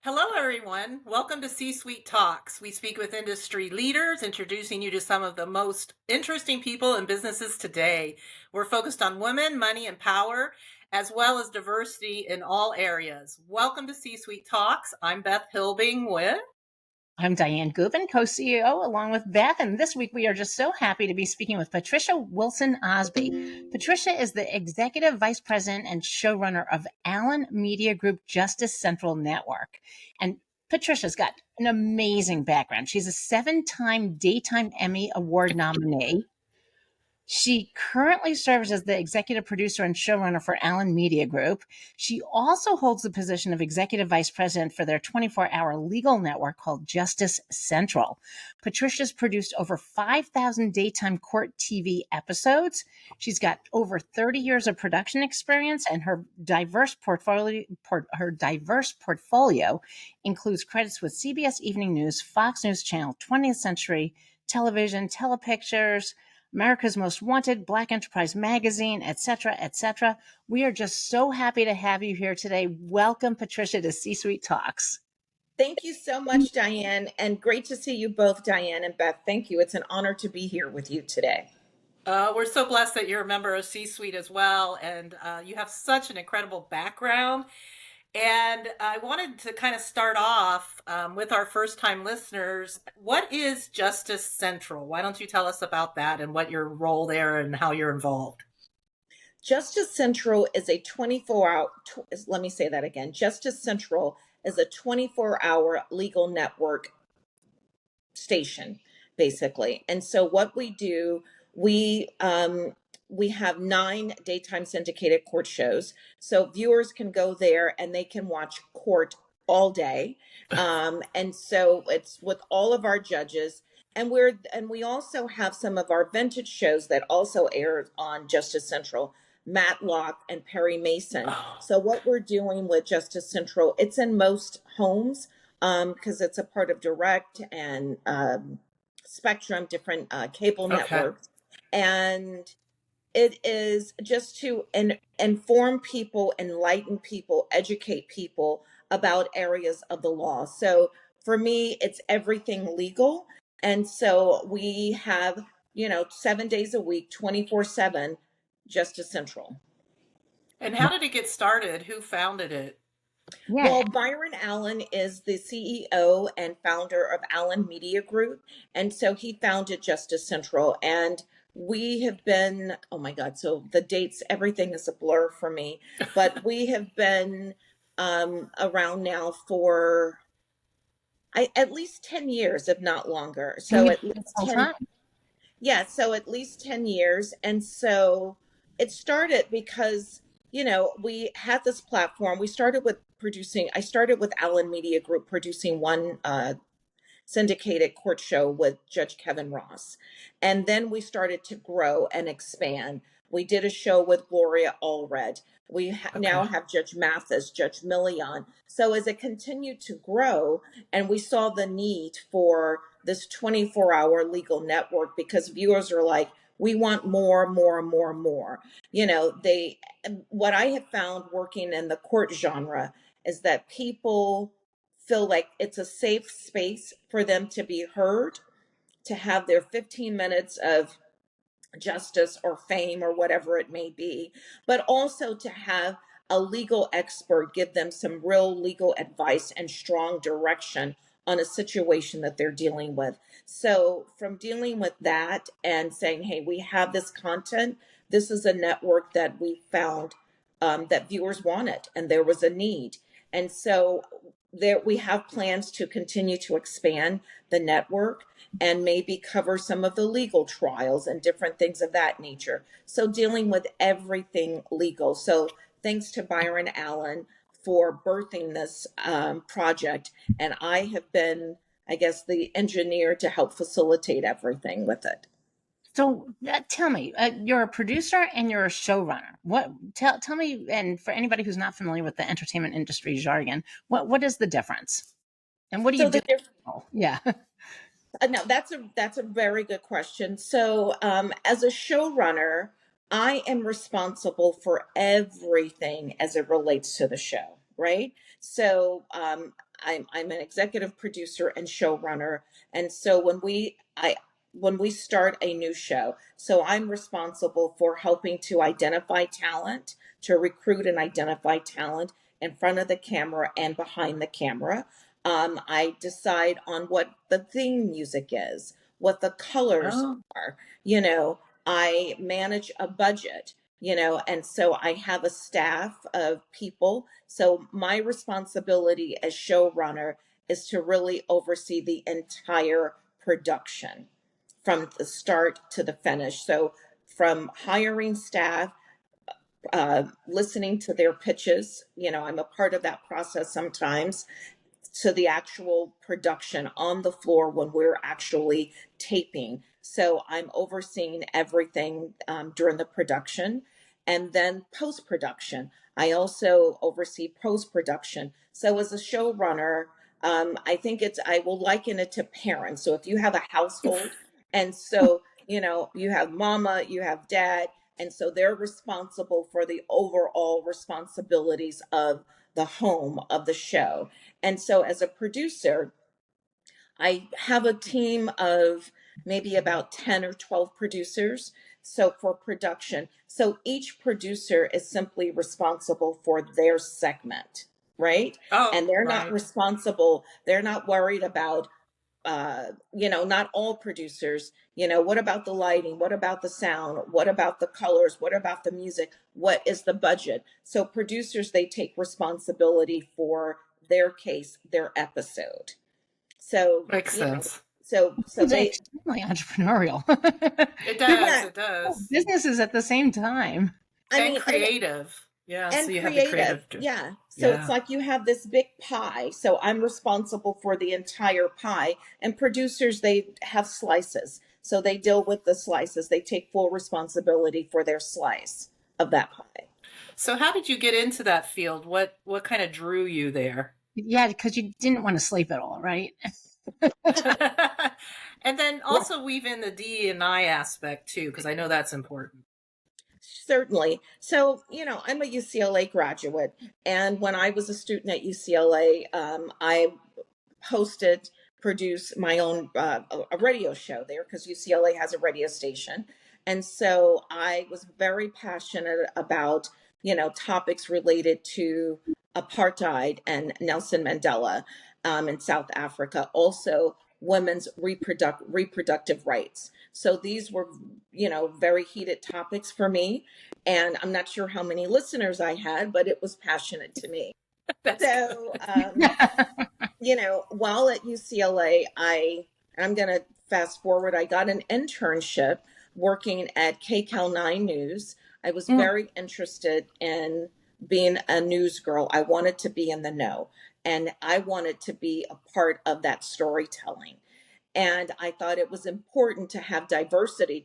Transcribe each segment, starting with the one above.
Hello, everyone. Welcome to C-Suite Talks. We speak with industry leaders, introducing you to some of the most interesting people and businesses today. We're focused on women, money, and power, as well as diversity in all areas. Welcome to C-Suite Talks. I'm Beth Hilbing with... I'm Dianne Gubin, co-CEO, along with Beth, and this week we are just so happy to be speaking with Patricia Wilson Osby. Patricia is the Executive Vice President and showrunner of Allen Media Group Justice Central Network. And Patricia's got an amazing background. She's a 7-time Daytime Emmy Award nominee. She currently serves as the executive producer and showrunner for Allen Media Group. She also holds the position of executive vice president for their 24-hour legal network called Justice Central. Patricia's produced over 5,000 daytime court TV episodes. She's got over 30 years of production experience, and her diverse portfolio includes credits with CBS Evening News, Fox News Channel, 20th Century Television, Telepictures, America's Most Wanted, Black Enterprise Magazine, etc., etc. We are just so happy to have you here today. Welcome, Patricia, to C-Suite Talks. Thank you so much, Dianne, and great to see you both, Dianne and Beth. Thank you. It's an honor to be here with you today. We're so blessed that you're a member of C-Suite as well, and you have such an incredible background. And I wanted to kind of start off with our first-time listeners. What is Justice Central? Why don't you tell us about that and what your role there and how you're involved? Justice Central is a 24-hour, let me say that again. Justice Central is a 24-hour legal network station, basically. And so what we do, we have 9 daytime syndicated court shows. So viewers can go there and they can watch court all day. And so it's with all of our judges. And we also have some of our vintage shows that also air on Justice Central, Matlock and Perry Mason. So what we're doing with Justice Central, it's in most homes because it's a part of Direct and Spectrum, different cable networks. And it is just to inform people, enlighten people, educate people about areas of the law. So for me, it's everything legal. And so we have, 7 days a week, 24/7, Justice Central. And how did it get started? Who founded it? Yeah. Well, Byron Allen is the CEO and founder of Allen Media Group. And so he founded Justice Central. And we have been, oh my God, so the dates, everything is a blur for me. But we have been around now for at least 10 years, if not longer. So at least 10. Yeah, so at least 10 years. And so it started because, we had this platform. I started with Allen Media Group producing one syndicated court show with Judge Kevin Ross. And then we started to grow and expand. We did a show with Gloria Allred. We now have Judge Mathis, Judge Millian. So as it continued to grow, and we saw the need for this 24-hour legal network because viewers are like, we want more, more, more, more. What I have found working in the court genre is that people feel like it's a safe space for them to be heard, to have their 15 minutes of justice or fame or whatever it may be, but also to have a legal expert give them some real legal advice and strong direction on a situation that they're dealing with. So from dealing with that and saying, hey, we have this content, this is a network that we found that viewers wanted and there was a need. And so we have plans to continue to expand the network and maybe cover some of the legal trials and different things of that nature. So dealing with everything legal. So thanks to Byron Allen for birthing this project. And I have been, I guess, the engineer to help facilitate everything with it. So tell me, you're a producer and you're a showrunner. Tell me, and for anybody who's not familiar with the entertainment industry jargon, what is the difference? And what do you do? Yeah. No, that's a very good question. So as a showrunner, I am responsible for everything as it relates to the show, right? So I'm an executive producer and showrunner. And so when we start a new show, so I'm responsible for helping to identify talent, to recruit and identify talent in front of the camera and behind the camera. I decide on what the theme music is, what the colors Oh, are. You know, I manage a budget, and so I have a staff of people. So my responsibility as showrunner is to really oversee the entire production from the start to the finish. So from hiring staff, listening to their pitches, I'm a part of that process sometimes, to the actual production on the floor when we're actually taping. So I'm overseeing everything during the production, and then post production. I also oversee post production. So as a showrunner, I will liken it to parents. So if you have a household, and so, you have mama, you have dad, and so they're responsible for the overall responsibilities of the home of the show. And so as a producer, I have a team of maybe about 10 or 12 producers. So for production, so each producer is simply responsible for their segment, right? oh, And right. they're not worried about not all producers, what about the lighting? What about the sound? What about the colors? What about the music? What is the budget? So producers, they take responsibility for their case, their episode. So, Makes sense. so It's they, extremely entrepreneurial. It Two does. yeah, It does. businesses at the same time. I And mean, creative. Yeah. So and you have the creative. creative. Yeah. So it's Yeah. like you have this big pie. So I'm responsible for the entire pie, and producers, they have slices. So they deal with the slices. They take full responsibility for their slice of that pie. So how did you get into that field? What kind of drew you there? Yeah, because you didn't want to sleep at all, right? And then Yeah, also weave in the D&I aspect too, because I know that's important. certainly. So, I'm a UCLA graduate. And when I was a student at UCLA, I hosted, produced my own a radio show there because UCLA has a radio station. And so I was very passionate about, topics related to apartheid and Nelson Mandela in South Africa. Also, women's reproductive rights. So these were, very heated topics for me. And I'm not sure how many listeners I had, but it was passionate to me. That's So, good. while at UCLA, I'm going to fast forward. I got an internship working at KCAL 9 News. I was Mm. very interested in being a news girl. I wanted to be in the know, and I wanted to be a part of that storytelling. And I thought it was important to have diversity,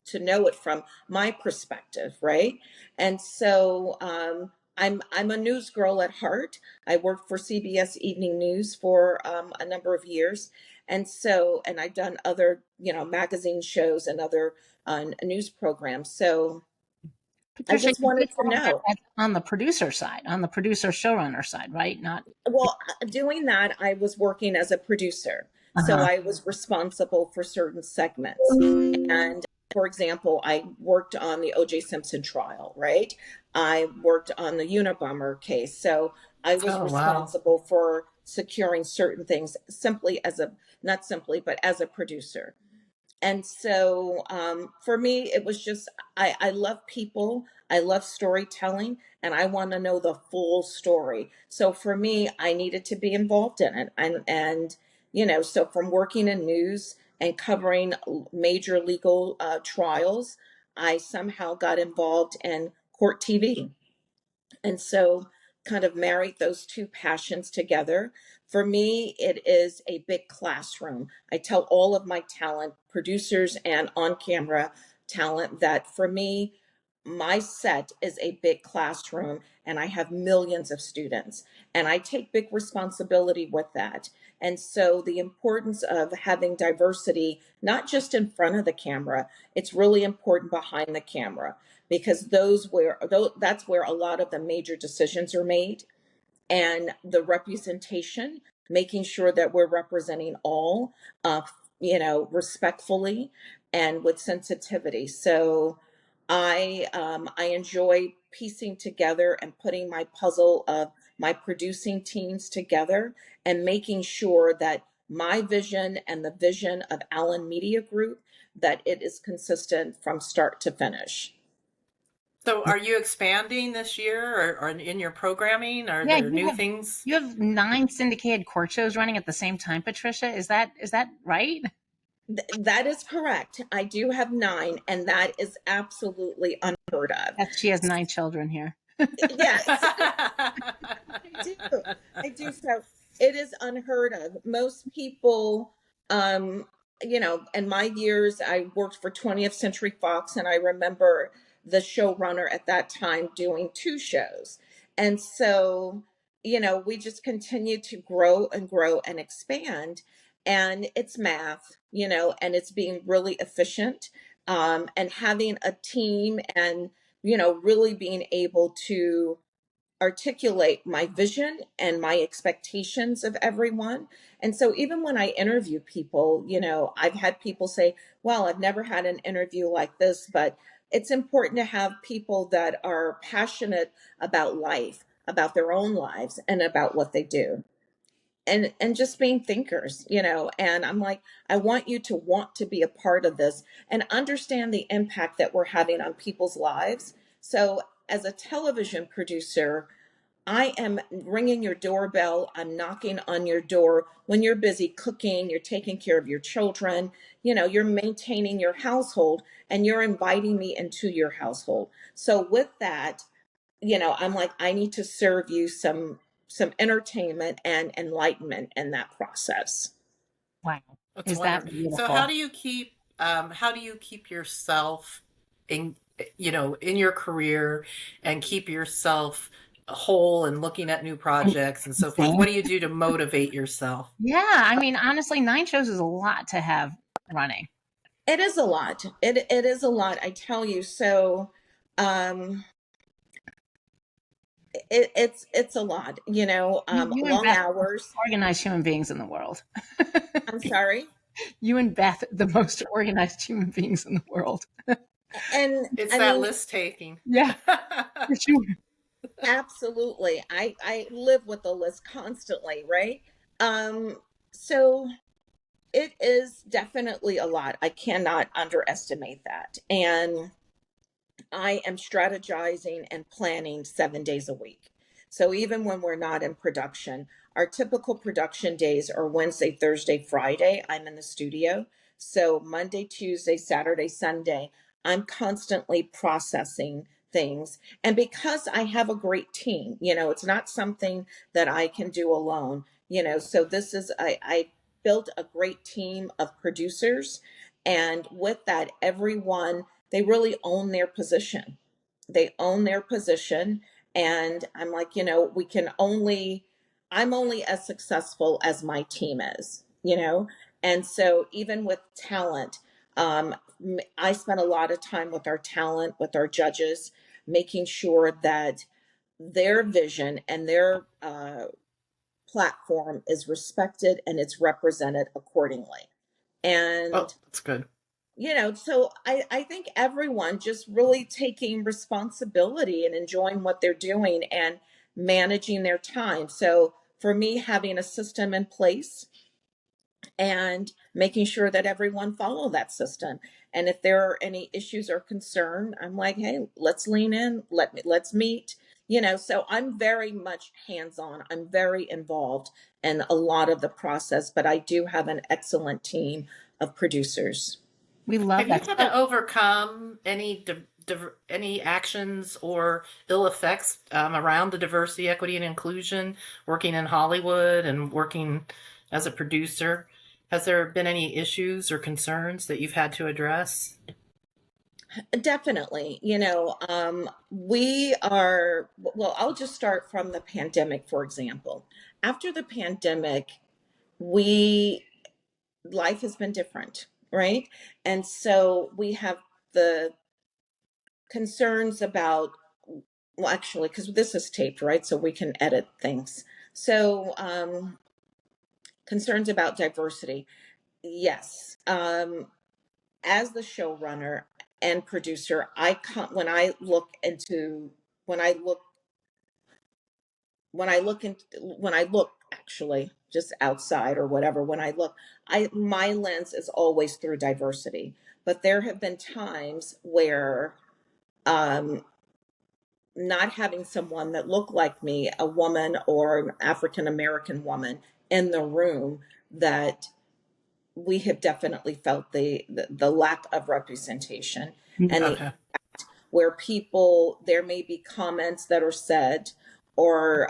to know it from my perspective, right? And so I'm a news girl at heart. I worked for CBS Evening News for a number of years, and I've done other, magazine shows and other news programs. So I Patricia, just you did wanted to all that know. on the producer side, on the producer showrunner side, right? Not. Well, doing that, I was working as a producer. So Uh-huh. I was responsible for certain segments. And for example, I worked on the O.J. Simpson trial, right? I worked on the Unabomber case. So I was Oh, wow. responsible for securing certain things simply not simply, but as a producer. And so for me, it was just, I love people, I love storytelling, and I want to know the full story. So for me, I needed to be involved in it. And so from working in news and covering major legal trials, I somehow got involved in court TV, and so kind of married those two passions together. For me, it is a big classroom. I tell all of my talent, producers and on camera talent, that for me, my set is a big classroom and I have millions of students, and I take big responsibility with that. And so the importance of having diversity, not just in front of the camera, it's really important behind the camera, because that's where a lot of the major decisions are made, and the representation. making sure that we're representing all, uh, respectfully and with sensitivity. So I enjoy piecing together and putting my puzzle of my producing teams together and making sure that my vision and the vision of Allen Media Group, that it is consistent from start to finish. So are you expanding this year or in your programming? Are Yeah, there new things? you have 9 syndicated court shows running at the same time, Patricia. Is that right? That is correct. I do have nine, and that is absolutely unheard of. That she has 9 children here. Yes, I do. I do. So it is unheard of. Most people, um, in my years, I worked for 20th Century Fox, and I remember the showrunner at that time doing 2 shows. And so, we just continue to grow and expand. And it's math, and it's being really efficient, and having a team and, really being able to articulate my vision and my expectations of everyone. And so even when I interview people, I've had people say, well, I've never had an interview like this, but it's important to have people that are passionate about life, about their own lives, and about what they do. And just being thinkers, and I'm like, I want you to want to be a part of this and understand the impact that we're having on people's lives. So as a television producer, I am ringing your doorbell. I'm knocking on your door when you're busy cooking, you're taking care of your children, you're maintaining your household, and you're inviting me into your household. So with that, I'm like, I need to serve you some entertainment and enlightenment in that process. Wow. That's Is that wonderful. So how beautiful? do you keep yourself in in your career and keep yourself whole and looking at new And projects and so forth? same. What do you do to motivate yourself? Yeah, I mean, honestly, 9 shows is a lot to have running. It is a lot. It is a lot, I tell you. So um it's a lot, You and long Beth, hours. organized human beings in the world. I'm sorry. You and Beth, the most organized human beings in the world. And It's I that mean, list taking. Yeah, for sure. absolutely. I live with the list constantly, right? So it is definitely a lot. I cannot underestimate that. And I am strategizing and planning 7 days a week. So even when we're not in production, our typical production days are Wednesday, Thursday, Friday. I'm in the studio. So Monday, Tuesday, Saturday, Sunday, I'm constantly processing things. And because I have a great team, it's not something that I can do alone, so this is, I built a great team of producers. And with that, everyone, they really own their position. They own their position. And I'm like, I'm only as successful as my team is. And so even with talent, I spent a lot of time with our talent, with our judges, making sure that their vision and their platform is respected and it's represented accordingly. Oh, And that's good. so I think everyone just really taking responsibility and enjoying what they're doing and managing their time. So for me, having a system in place and making sure that everyone follow that system. And if there are any issues or concern, I'm like, hey, let's lean in, let's meet. So I'm very much hands-on. I'm very involved in a lot of the process, but I do have an excellent team of producers. We love Have you that. had to So, overcome any actions or ill effects around the diversity, equity, and inclusion working in Hollywood and working as a producer? Has there been any issues or concerns that you've had to address? Definitely. We are, well, I'll just start from the pandemic, for example. After the pandemic, we, life has been different, right? And so we have the concerns about, well, actually, because this is taped, right? So we can edit things. So, concerns about diversity. Yes. As the showrunner and producer, when I look into when I look when I look actually just outside or whatever, when I look, I my lens is always through diversity. But there have been times where um not having someone that looked like me, a woman or an African American woman in the room, that we have definitely felt the lack of representation, and the Okay. where people, there may be comments that are said, or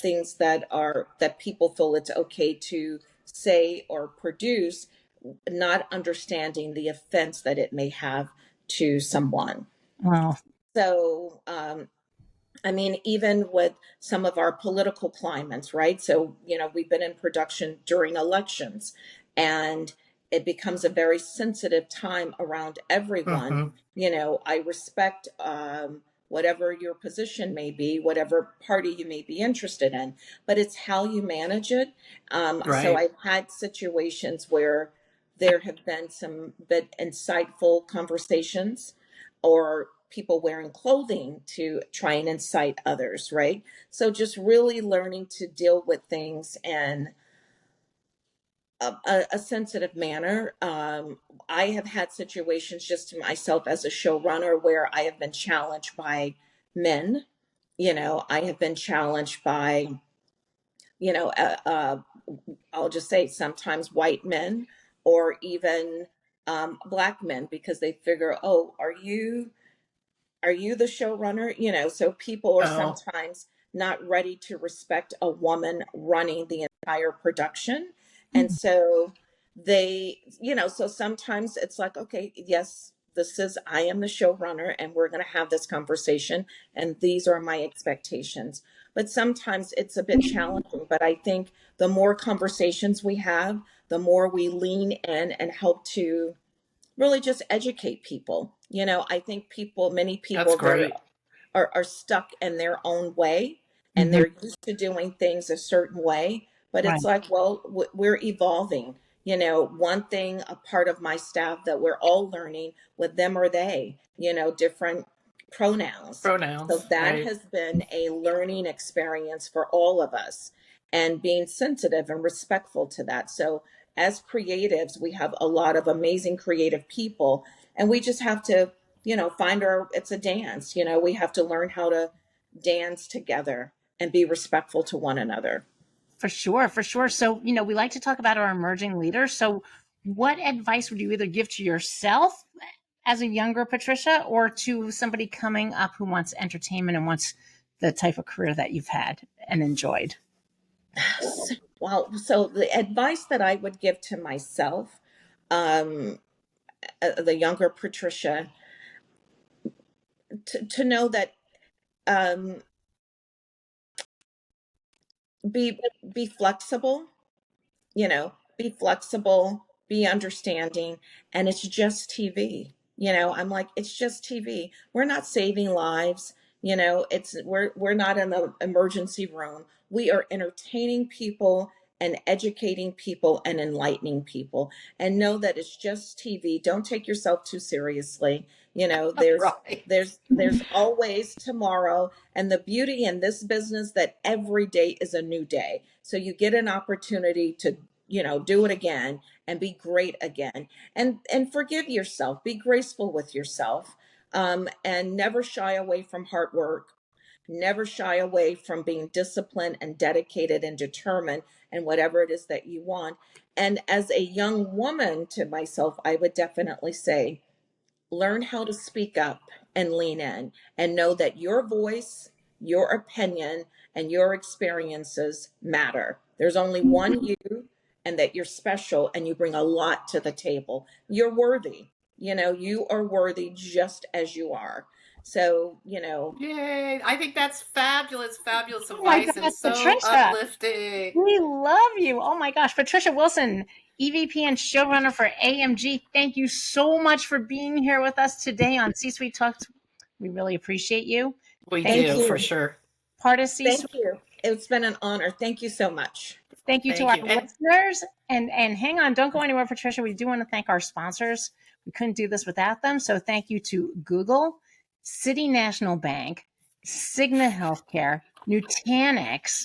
things that people feel it's okay to say or produce, not understanding the offense that it may have to someone. Well, So I mean, even with some of our political climates, right? So, we've been in production during elections, and it becomes a very sensitive time around everyone. Hmm. I respect whatever your position may be, whatever party you may be interested in, but it's how you manage it. So Right. I've had situations where there have been some bit insightful conversations, or people wearing clothing to try and incite others, right? So just really learning to deal with things in a sensitive manner. I have had situations just to myself as a showrunner where I have been challenged by men. I have been challenged by, you know, uh, uh, I'll just say sometimes white men, or even black men, because they figure, oh, are you the showrunner? So people are Oh, sometimes not ready to respect a woman running the entire production. And so so sometimes it's like, okay, yes, I am the showrunner, and we're going to have this conversation, and these are my expectations. But sometimes it's a bit challenging. But I think the more conversations we have, the more we lean in and help to really just educate people. I think many that's people, great. are stuck in their own way, and mhm, they're used to doing things a certain way. But right. it's like, well, we're evolving. One thing, a part of my staff that we're all learning, with them or they, different pronouns. So Pronouns. that Right. has been a learning experience for all of us, and being sensitive and respectful to that. So as creatives, we have a lot of amazing creative people, and we just have to, it's a dance. We have to learn how to dance together and be respectful to one another. For sure, for sure. So, we like to talk about our emerging leaders. So, what advice would you either give to yourself as a younger Patricia, or to somebody coming up who wants entertainment and wants the type of career that you've had and enjoyed? Well, so the advice that I would give to myself, um, the younger Patricia, to know that, um, be flexible, be flexible, be understanding, and it's just TV. I'm like, it's just TV. We're not saving lives. We're not in the emergency room. We are entertaining people and educating people and enlightening people. And know that it's just TV. Don't take yourself too seriously. There's Right. there's always tomorrow, and the beauty in this business, that every day is a new day. So you get an opportunity to, do it again and be great again, and forgive yourself, be graceful with yourself, and never shy away from hard work, never shy away from being disciplined and dedicated and determined, and whatever it is that you want. And as a young woman, to myself, I would definitely say, learn how to speak up and lean in, and know that your voice, your opinion, and your experiences matter. There's only one you, and that you're special, and you bring a lot to the table. You're worthy. You are worthy just as you are. So, Yay. I think that's fabulous, fabulous Oh my advice and gosh, so Patricia, uplifting. we love you. Oh my gosh, Patricia Wilson, EVP and showrunner for AMG. Thank you so much for being here with us today on C Suite Talks. We really appreciate you. We Thank thank do, you. for you. sure. Part of C Thank Suite. you. It's been an honor. Thank you so much. Thank you to Thank our you. listeners. And hang on, don't go anywhere, Patricia. We do want to thank our sponsors. We couldn't do this without them. So thank you to Google, City National Bank, Cigna Healthcare, Nutanix,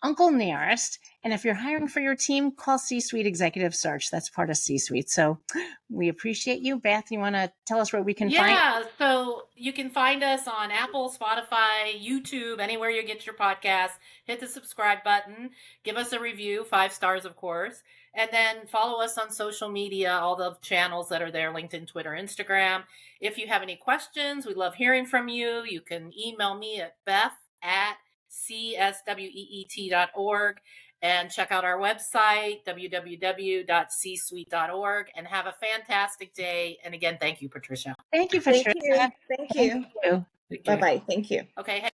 Uncle Nearest. And if you're hiring for your team, call C-Suite Executive Search. That's part of C-Suite. So we appreciate you. Beth, you want to tell us where we can find? Yeah, so you can find us on Apple, Spotify, YouTube, anywhere you get your podcast. Hit the subscribe button, give us a review, 5 stars, of course, and then follow us on social media, all the channels that are there, LinkedIn, Twitter, Instagram. If you have any questions, we love hearing from you. You can email me at beth@csweet.org and check out our website, www.csuite.org, and have a fantastic day. And again, thank you, Patricia. Thank you, Thank Patricia. you. Thank you. Thank you. Bye bye. Thank you. Okay.